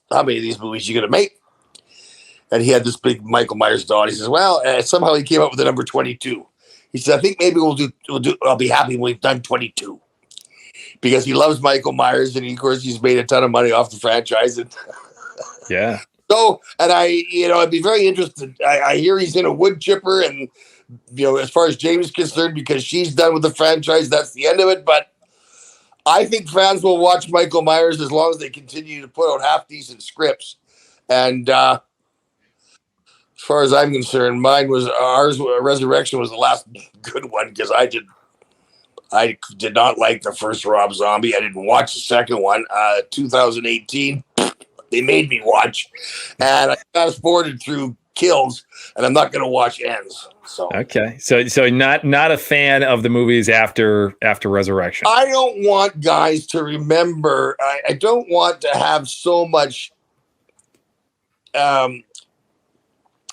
movies you going to make? And he had this big Michael Myers doll. He says, well, somehow he came up with the number 22. He said, I think maybe we'll do, I'll be happy when we've done 22. Because he loves Michael Myers, and of course he's made a ton of money off the franchise. And yeah. So, and I'd be very interested. I hear he's in a wood chipper, and as far as James is concerned, because she's done with the franchise, that's the end of it. But I think fans will watch Michael Myers as long as they continue to put out half decent scripts. And as far as I'm concerned, Resurrection was the last good one, because I did not like the first Rob Zombie. I didn't watch the second one. 2018, they made me watch, and I fast forwarded through Kills, and I'm not going to watch Ends. So okay, so not a fan of the movies after Resurrection. I don't want guys to remember. I don't want to have so much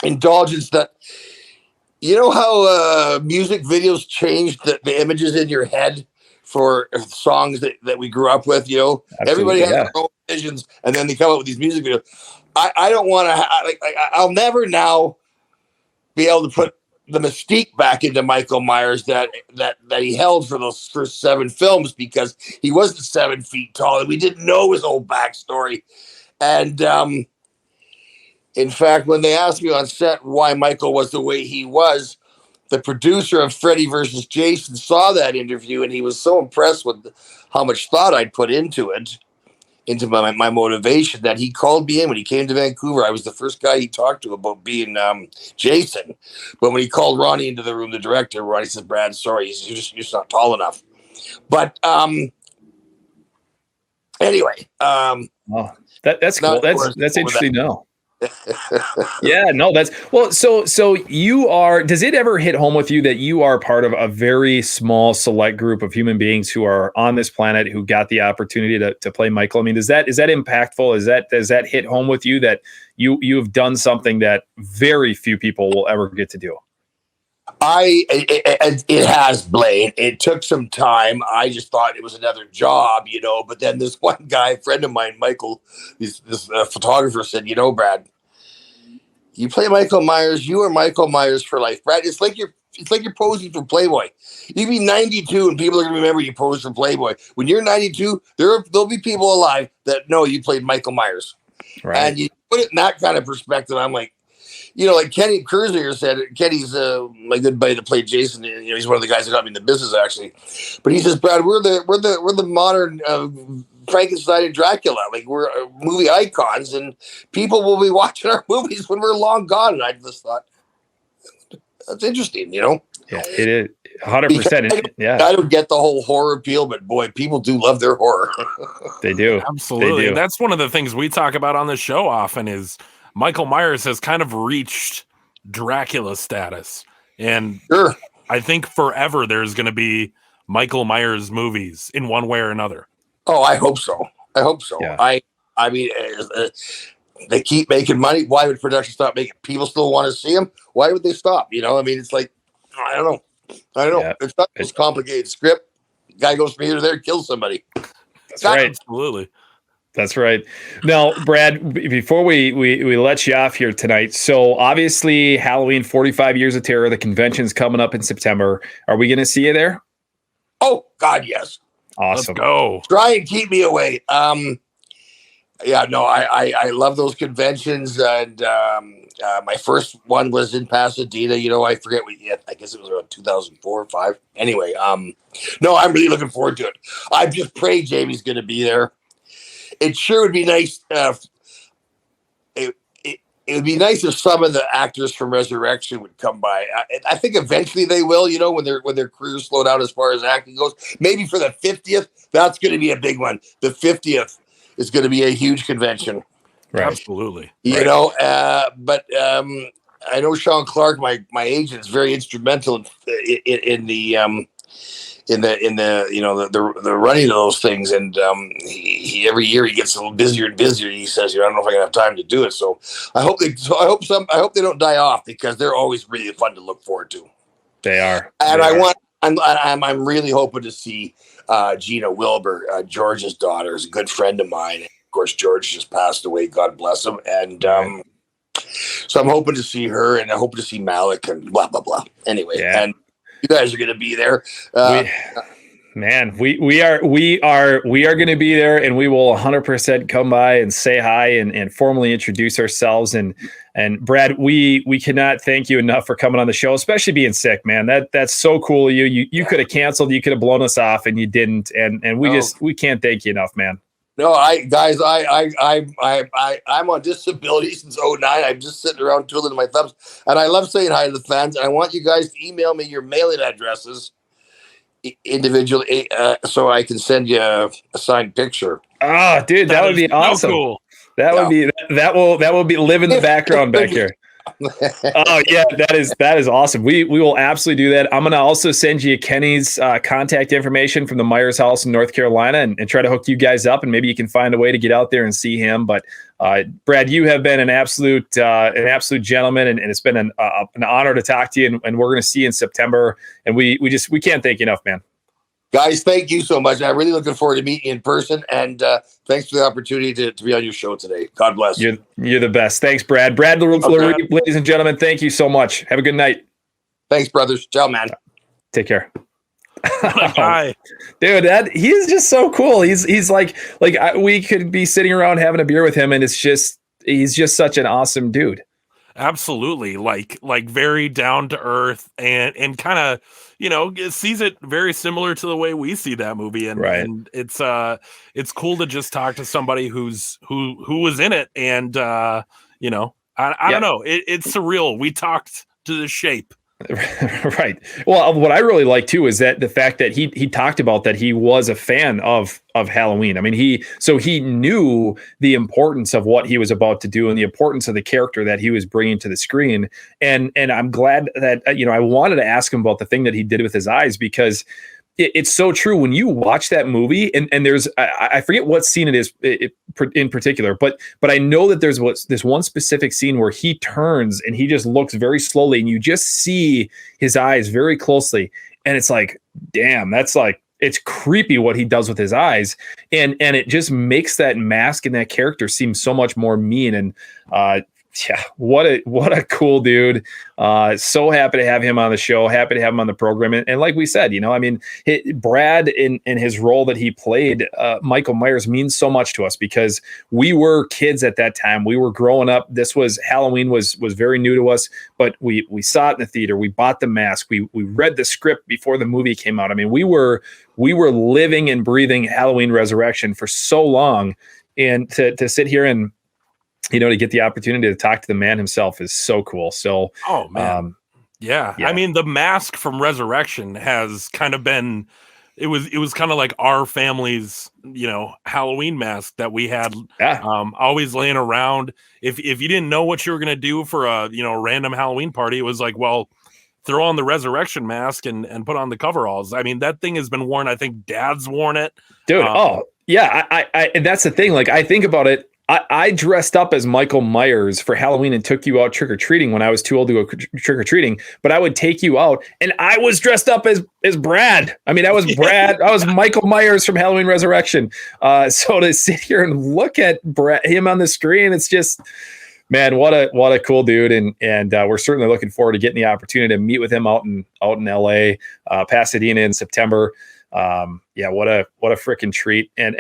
indulgence that. You know how music videos changed the images in your head for songs that we grew up with? Absolutely, everybody has their own visions, and then they come up with these music videos. I don't want to. I'll never now be able to put the mystique back into Michael Myers that he held for those first 7 films, because he wasn't 7 feet tall, and we didn't know his whole backstory. And in fact, when they asked me on set why Michael was the way he was, the producer of Freddy versus Jason saw that interview, and he was so impressed with how much thought I'd put into it, into my motivation, that he called me in when he came to Vancouver. I was the first guy he talked to about being Jason. But when he called Ronnie into the room, the director, Ronnie said, Brad, sorry, you're just not tall enough. But anyway. That's cool. That's interesting to know. Yeah, no, that's well. So you are. Does it ever hit home with you that you are part of a very small, select group of human beings who are on this planet who got the opportunity to play Michael? I mean, is that impactful? Does that hit home with you that you have done something that very few people will ever get to do? It has, Blaine. It took some time. I just thought it was another job, But then this one guy, a friend of mine, Michael, this photographer, said, Brad, you play Michael Myers. You are Michael Myers for life, Brad. It's like you're posing for Playboy. You be 92, and people are gonna remember you posed for Playboy. When you're 92, there'll be people alive that know you played Michael Myers. Right. And you put it in that kind of perspective. I'm like. Like Kenny Kurzier said, Kenny's my good buddy that played Jason. He's one of the guys that got me in the business, actually. But he says, Brad, we're the modern Frankenstein and Dracula. Like, we're movie icons, and people will be watching our movies when we're long gone. And I just thought, that's interesting, Yeah, it is 100%. Yeah, I don't get the whole horror appeal, but boy, people do love their horror. They do. Absolutely. They do. That's one of the things we talk about on the show often is. Michael Myers has kind of reached Dracula status. And Sure. I think forever there's going to be Michael Myers movies in one way or another. Oh, I hope so. Yeah. I mean, they keep making money. Why would production stop making? People still want to see them. Why would they stop? You know, I mean, it's like, I don't know. Yeah. It's not this complicated script. Guy goes from here to there, kills somebody. That's right. Absolutely. That's right. Now, Brad, before we let you off here tonight, so obviously Halloween 45 Years of Terror, the convention's coming up in September. Are we going to see you there? Oh, God, yes. Awesome. Let's go. Try and keep me away. Yeah, no, I love those conventions. And my first one was in Pasadena. You know, I forget I guess it was around 2004 or 5. Anyway, no, I'm really looking forward to it. I just pray Jamie's going to be there. It sure would be nice. It would be nice if some of the actors from Resurrection would come by. I think eventually they will. You know, when their careers slow down as far as acting goes. Maybe for the 50th, that's going to be a big one. The 50th is going to be a huge convention. Right. Absolutely. You know, but I know Sean Clark, my agent, is very instrumental in the you know the running of those things, and he every year he gets a little busier and busier. He says, you know, I don't know if I can have time to do it. So I hope they don't die off, because they're always really fun to look forward to. They are, and I'm really hoping to see Gina Wilbur, George's daughter, is a good friend of mine. Of course, George just passed away. God bless him. And so I'm hoping to see her, and I hope to see Malik and blah blah blah. Anyway, and you guys are going to be there. We are going to be there, and we will 100% come by and say hi and formally introduce ourselves. And Brad, we cannot thank you enough for coming on the show, especially being sick, man. That's so cool of you. You could have canceled, you could have blown us off, and you didn't. And we can't thank you enough, man. No, I'm on disability since 2009. I'm just sitting around twiddling my thumbs, and I love saying hi to the fans. And I want you guys to email me your mailing addresses individually, so I can send you a signed picture. Oh, dude, that would be awesome. So cool. That will be live in the background back here. Oh yeah, that is awesome. We will absolutely do that. I'm gonna also send you Kenny's contact information from the Myers house in North Carolina, and try to hook you guys up, and maybe you can find a way to get out there and see him. But Brad, you have been an absolute gentleman, and it's been an honor to talk to you. And we're gonna see you in September, and we can't thank you enough, man. Guys, thank you so much. I'm really looking forward to meeting you in person, and thanks for the opportunity to be on your show today. God bless. You're the best. Thanks, Brad. Brad Loree, ladies and gentlemen, thank you so much. Have a good night. Thanks, brothers. Ciao, man. Take care. Hi. Dude, he's just so cool. He's like we could be sitting around having a beer with him, and he's just such an awesome dude. Absolutely. Like very down to earth, and kind of, you know, sees it very similar to the way we see that movie. And it's cool to just talk to somebody who was in it. And you know, I don't know. It's surreal. We talked to the shape. Right. Well, what I really like too is that the fact that he talked about that he was a fan of Halloween. I mean, he knew the importance of what he was about to do and the importance of the character that he was bringing to the screen. And I'm glad that, you know, I wanted to ask him about the thing that he did with his eyes, because it's so true. When you watch that movie, and there's, I forget what scene it is in particular, but I know that there's this one specific scene where he turns and he just looks very slowly, and you just see his eyes very closely. And it's like, damn, that's like, it's creepy what he does with his eyes. And it just makes that mask and that character seem so much more mean. And, yeah, what a cool dude. So happy to have him on the show. Happy to have him on the program. And like we said, you know, I mean, Brad in his role that he played, Michael Myers, means so much to us, because we were kids at that time. We were growing up. Halloween was very new to us, but we saw it in the theater. We bought the mask. We read the script before the movie came out. I mean, we were living and breathing Halloween Resurrection for so long, and to sit here and, you know, to get the opportunity to talk to the man himself is so cool. So, oh man, yeah. I mean, the mask from Resurrection has kind of been it was kind of like our family's, Halloween mask that we had always laying around. If you didn't know what you were going to do for a, random Halloween party, it was like, well, throw on the resurrection mask and put on the coveralls. I mean, that thing has been worn. I think Dad's worn it. Dude. I and that's the thing. Like, I think about it. I dressed up as Michael Myers for Halloween and took you out trick-or-treating when I was too old to go trick-or-treating, but I would take you out and I was dressed up as Brad. I mean, I was Brad. I was Michael Myers from Halloween Resurrection. So to sit here and look at him on the screen, it's just, man, what a cool dude. And we're certainly looking forward to getting the opportunity to meet with him out in LA, Pasadena in September. What a freaking treat. And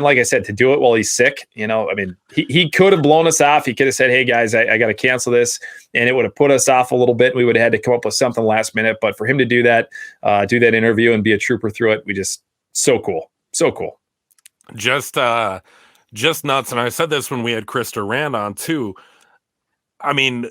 like I said, to do it while he's sick, I mean, he could have blown us off. He could have said, hey guys, I got to cancel this. And it would have put us off a little bit. We would have had to come up with something last minute, but for him to do that interview and be a trooper through it, so cool. So cool. Just nuts. And I said this when we had Chris Durand on too. I mean,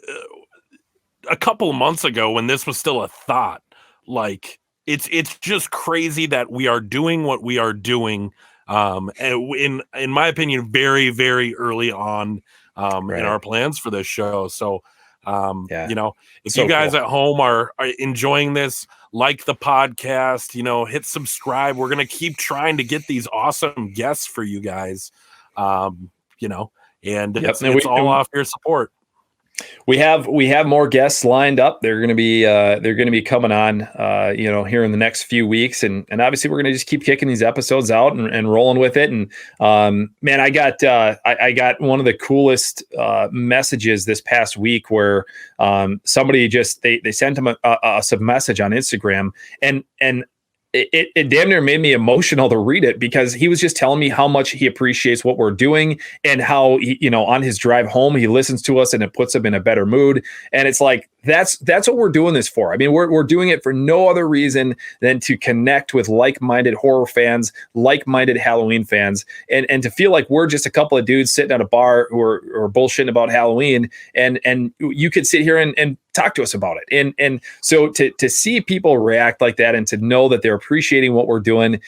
a couple of months ago when this was still a thought, like, it's just crazy that we are doing what we are doing. And in my opinion, very, very early on in our plans for this show. So, if you guys at home are enjoying this, like the podcast, hit subscribe. We're going to keep trying to get these awesome guests for you guys, and it's all off your support. We have more guests lined up. They're going to be coming on, here in the next few weeks, and obviously we're going to just keep kicking these episodes out and rolling with it. And man, I got one of the coolest messages this past week where somebody just they sent him a message on Instagram, and it damn near made me emotional to read it, because he was just telling me how much he appreciates what we're doing and how he, on his drive home, he listens to us and it puts him in a better mood. And it's like, that's what we're doing this for. I mean, we're doing it for no other reason than to connect with like-minded horror fans, like-minded Halloween fans, and to feel like we're just a couple of dudes sitting at a bar who are bullshitting about Halloween, and you could sit here and talk to us about it. And so to see people react like that and to know that they're appreciating what we're doing,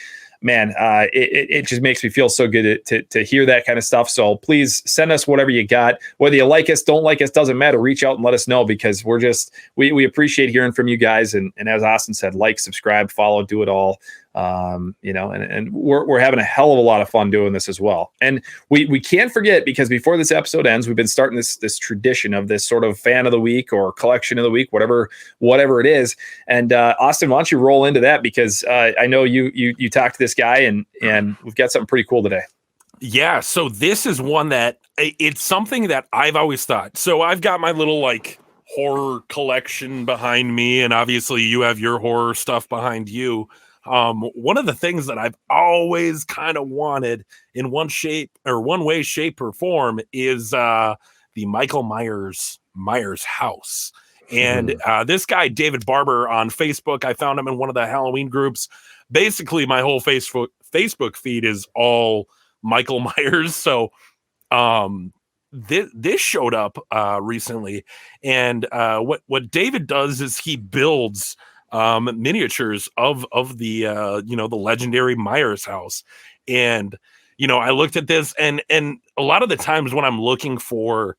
man, it just makes me feel so good to hear that kind of stuff. So please send us whatever you got. Whether you like us, don't like us, doesn't matter. Reach out and let us know, because we appreciate hearing from you guys. And as Austin said, like, subscribe, follow, do it all. And we're having a hell of a lot of fun doing this as well. And we can't forget, because before this episode ends, we've been starting this tradition of this sort of fan of the week or collection of the week, whatever it is. And Austin, why don't you roll into that, because I know you talked to this guy and we've got something pretty cool today. Yeah. So this is one that it's something that I've always thought. So I've got my little horror collection behind me, and obviously you have your horror stuff behind you. One of the things that I've always kind of wanted in one way, shape, or form is the Michael Myers house. And this guy, David Barber, on Facebook, I found him in one of the Halloween groups. Basically, my whole Facebook feed is all Michael Myers. So this showed up recently. And what David does is he builds miniatures of the the legendary Myers house. And I looked at this, and a lot of the times when I'm looking for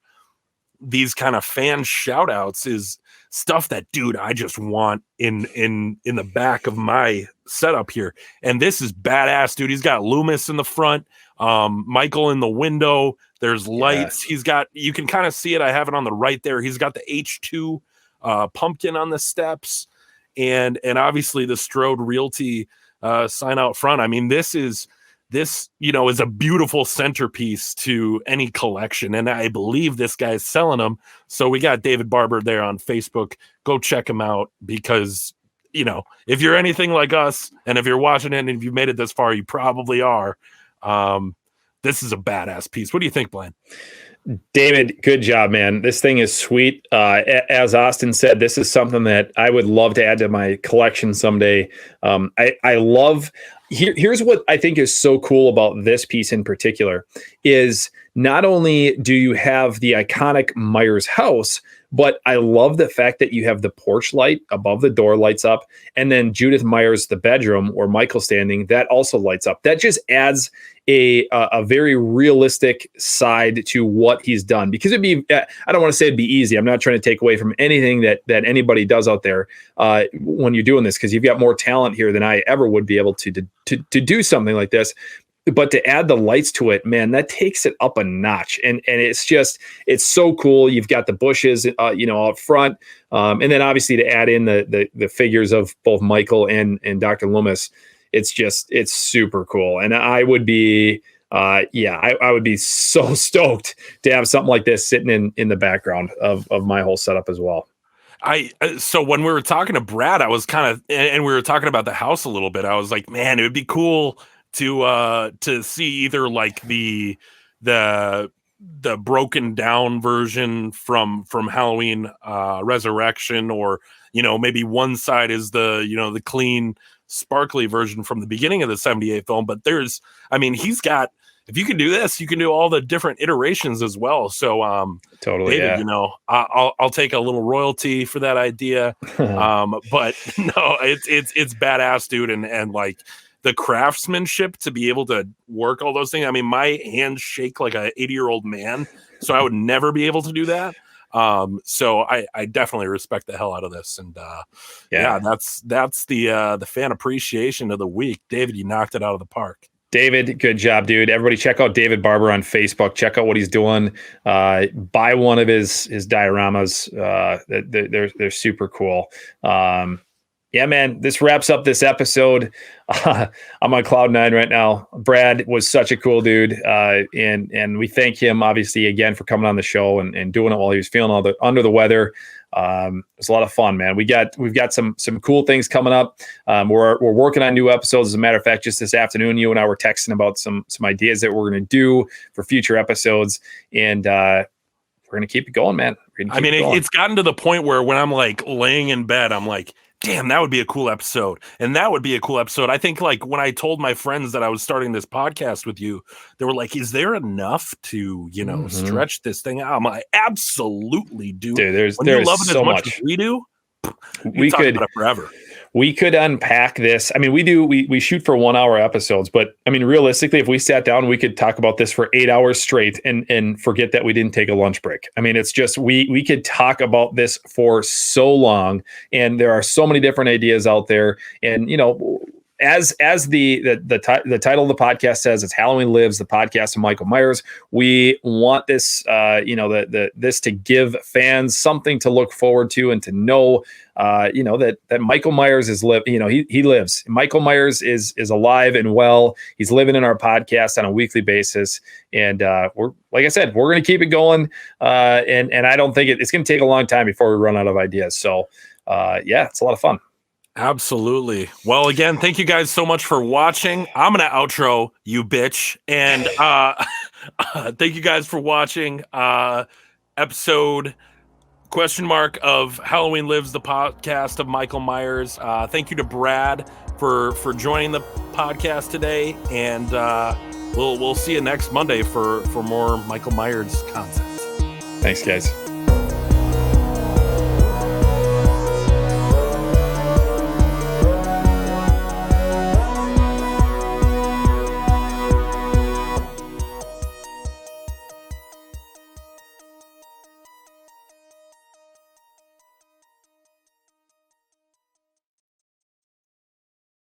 these kind of fan shout outs is stuff that, dude, I just want in the back of my setup here. And this is badass, dude. He's got Loomis in the front, Michael in the window, there's lights. He's got, you can kind of see it, I have it on the right there, he's got the H2 pumpkin on the steps, and obviously the Strode Realty sign out front. I mean, this is a beautiful centerpiece to any collection, and I believe this guy's selling them. So we got David Barber there on Facebook. Go check him out, because if you're anything like us, and if you're watching it and if you made it this far, you probably are. This is a badass piece. What do you think, Blaine? David, good job, man. This thing is sweet. As Austin said, this is something that I would love to add to my collection someday. I love, here's what I think is so cool about this piece in particular, is not only do you have the iconic Myers house, But I love the fact that you have the porch light above the door lights up, and then Judith Myers, the bedroom where Michael's standing, that also lights up. That just adds a very realistic side to what he's done, because it'd be, I don't want to say it'd be easy. I'm not trying to take away from anything that anybody does out there when you're doing this, because you've got more talent here than I ever would be able to do something like this. But to add the lights to it, man, that takes it up a notch. And it's so cool. You've got the bushes, out front. And then obviously to add in the figures of both Michael and Dr. Loomis, it's super cool. And I would be, I would be so stoked to have something like this sitting in the background of my whole setup as well. So when we were talking to Brad, I was kind of, and we were talking about the house a little bit. I was like, man, it would be cool to see either like the broken down version from Halloween Resurrection, or maybe one side is the clean sparkly version from the beginning of the 78 film. But he's got, if you can do this, you can do all the different iterations as well. So totally, David, yeah. I'll take a little royalty for that idea. But no, it's badass, dude. And like the craftsmanship to be able to work all those things. I mean, my hands shake like a 80-year-old man, so I would never be able to do that. So I definitely respect the hell out of this. And that's the fan appreciation of the week. David, you knocked it out of the park. David, good job, dude. Everybody check out David Barber on Facebook. Check out what he's doing. Buy one of his dioramas. They're super cool. Yeah, man, this wraps up this episode. I'm on cloud 9 right now. Brad was such a cool dude. And we thank him, obviously, again, for coming on the show and doing it while he was feeling under the weather. It was a lot of fun, man. We've got some cool things coming up. We're working on new episodes. As a matter of fact, just this afternoon, you and I were texting about some ideas that we're going to do for future episodes. And we're going to keep it going, man. It's gotten to the point where when I'm like laying in bed, I'm like, damn, that would be a cool episode. And that would be a cool episode. I think like when I told my friends that I was starting this podcast with you, they were like, is there enough to, stretch this thing out? I'm like, absolutely, dude. There's you love it so as much much as we do, we could about it forever. We could unpack this. I mean, we shoot for 1 hour episodes, but I mean, realistically, if we sat down, we could talk about this for 8 hours straight and forget that we didn't take a lunch break. I mean, it's just, we could talk about this for so long, and there are so many different ideas out there. And, as the title of the podcast says, it's Halloween Lives, the podcast of Michael Myers. We want this, this to give fans something to look forward to and to know, that Michael Myers is he lives. Michael Myers is alive and well. He's living in our podcast on a weekly basis, and like I said, we're going to keep it going. And I don't think it's going to take a long time before we run out of ideas. So it's a lot of fun. Absolutely. Well, again, thank you guys so much for watching. I'm going to outro you, bitch. And thank you guys for watching episode -- of Halloween Lives, the podcast of Michael Myers. Thank you to Brad for joining the podcast today. And we'll see you next Monday for more Michael Myers content. Thanks, guys.